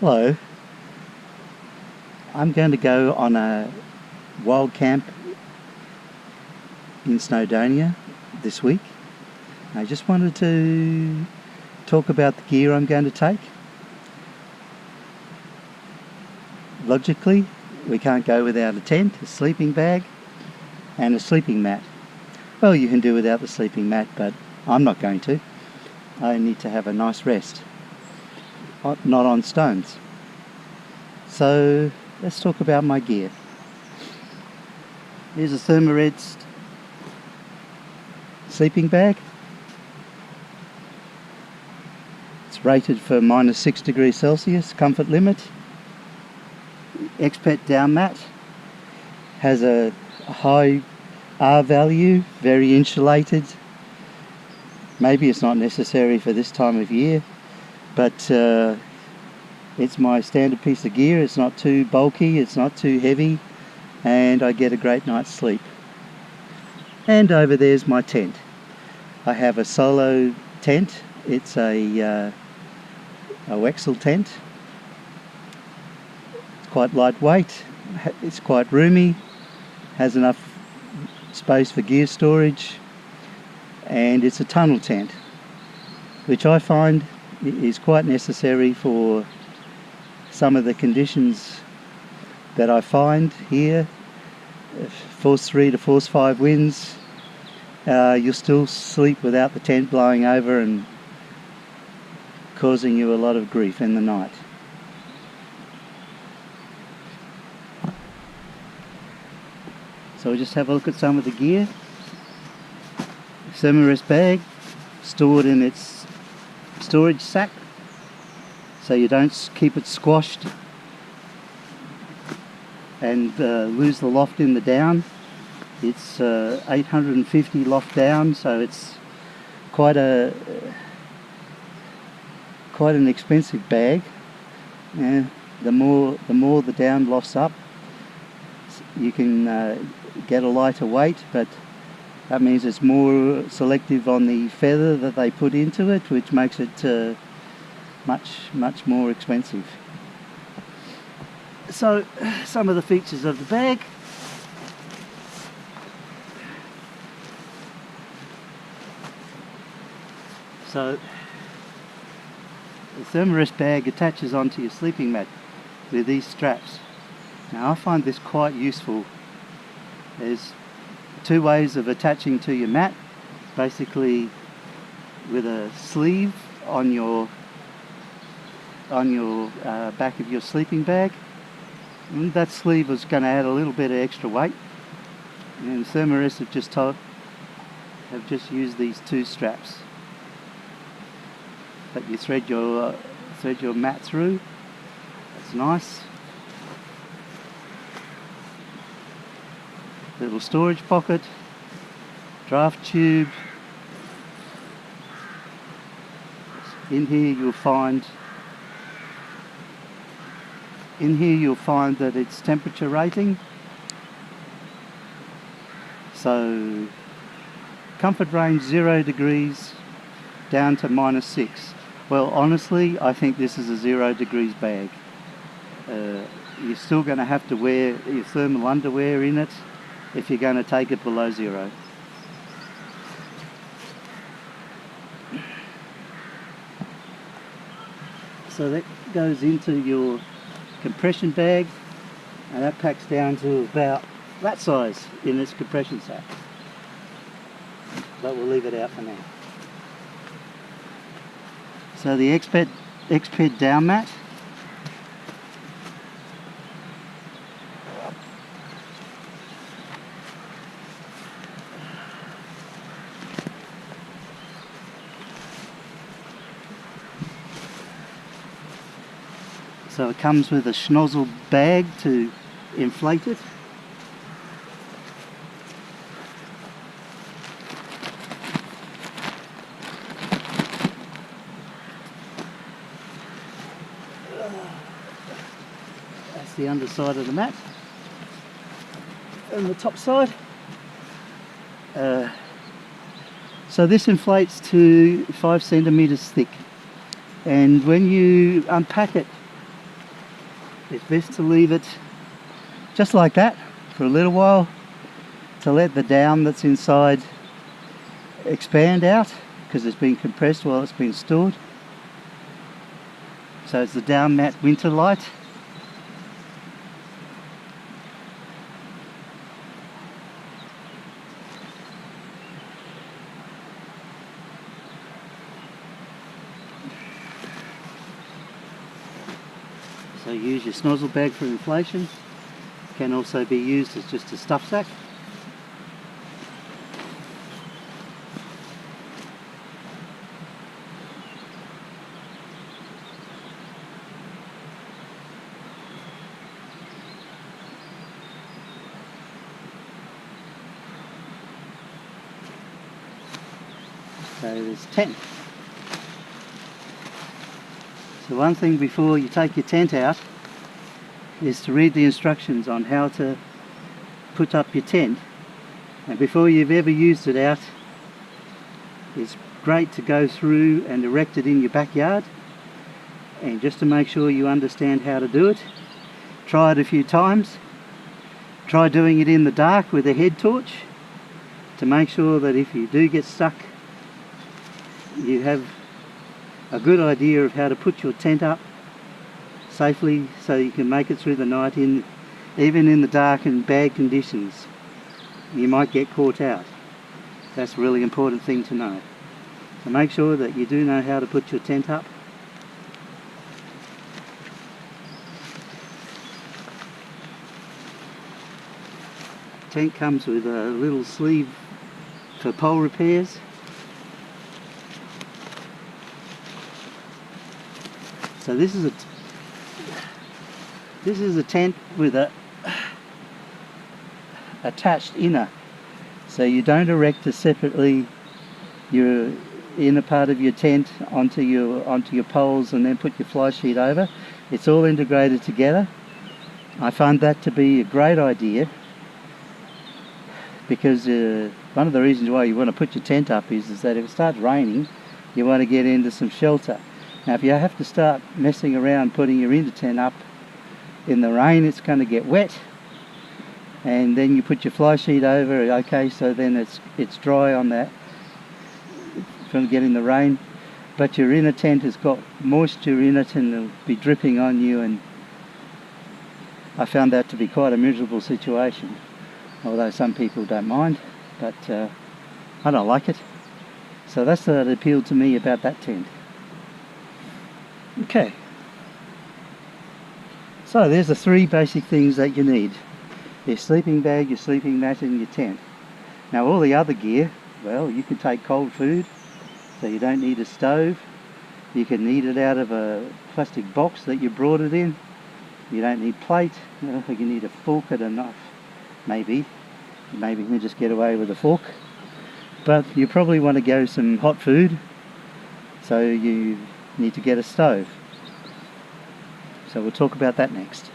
Hello, I'm going to go on a wild camp in Snowdonia this week. I just wanted to talk about the gear I'm going to take. Logically, we can't go without a tent, a sleeping bag and a sleeping mat. Well, you can do without the sleeping mat, but I'm not going to. I need to have a nice rest, not on stones. So let's talk about my gear. Here's a Thermarest sleeping bag. It's rated for -6 degrees Celsius, comfort limit. Expert down mat has a high R value, very insulated. Maybe it's not necessary for this time of year, but it's my standard piece of gear. It's not too bulky, it's not too heavy, and I get a great night's sleep. And over there's my tent. I have a solo tent. It's a Wexel tent. It's quite lightweight, it's quite roomy, has enough space for gear storage, and it's a tunnel tent, which I find is quite necessary for some of the conditions that I find here. Force 3 to force 5 winds, you'll still sleep without the tent blowing over and causing you a lot of grief in the night. So we'll just have a look at some of the gear. Thermarest bag stored in its storage sack, so you don't keep it squashed and lose the loft in the down. It's 850 loft down, so it's quite an expensive bag. The more the down lofts up, you can get a lighter weight, but that means it's more selective on the feather that they put into it, which makes it much more expensive. So some of the features of the bag. So the Thermarest bag attaches onto your sleeping mat with these straps. Now I find this quite useful. There's two ways of attaching to your mat, basically with a sleeve on your back of your sleeping bag. And that sleeve was going to add a little bit of extra weight, and Thermarest have just used these two straps that you thread your mat through. That's nice. Little storage pocket, draft tube. In here you'll find that it's temperature rating. So comfort range 0 degrees down to -6. Well, honestly, I think this is a 0 degrees bag. You're still going to have to wear your thermal underwear in it if you're going to take it below 0. So that goes into your compression bag, and that packs down to about that size in this compression sack. But we'll leave it out for now. So the Expert down mat. So it comes with a schnozzle bag to inflate it. That's the underside of the mat. And the top side. So this inflates to 5 centimeters thick, and when you unpack it it's best to leave it just like that for a little while to let the down that's inside expand out, because it's been compressed while it's been stored. So it's the down mat winter light. So use your snozzle bag for inflation. Can also be used as just a stuff sack. So there's tent. So one thing before you take your tent out is to read the instructions on how to put up your tent. And before you've ever used it out, it's great to go through and erect it in your backyard, and just to make sure you understand how to do it. Try it a few times. Try doing it in the dark with a head torch to make sure that if you do get stuck, you have a good idea of how to put your tent up safely so you can make it through the night, even in the dark and bad conditions. You might get caught out. That's a really important thing to know. So make sure that you do know how to put your tent up. Tent comes with a little sleeve for pole repairs. So this is a tent with a attached inner. So you don't erect it separately, your inner part of your tent onto your poles and then put your fly sheet over. It's all integrated together. I find that to be a great idea, because one of the reasons why you want to put your tent up is that if it starts raining, you want to get into some shelter. Now if you have to start messing around putting your inner tent up in the rain, it's going to get wet, and then you put your fly sheet over, okay, so then it's dry on that from getting the rain, but your inner tent has got moisture in it and it'll be dripping on you, and I found that to be quite a miserable situation, although some people don't mind, but I don't like it. So that's what appealed to me about that tent. Okay, so there's the three basic things that you need: your sleeping bag, your sleeping mat and your tent. Now all the other gear, well, you can take cold food, so you don't need a stove. You can eat it out of a plastic box that you brought it in. You don't need plate. I don't think you need a fork and a knife. Maybe you can just get away with a fork, but you probably want to go some hot food, so you need to get a stove. So we'll talk about that next.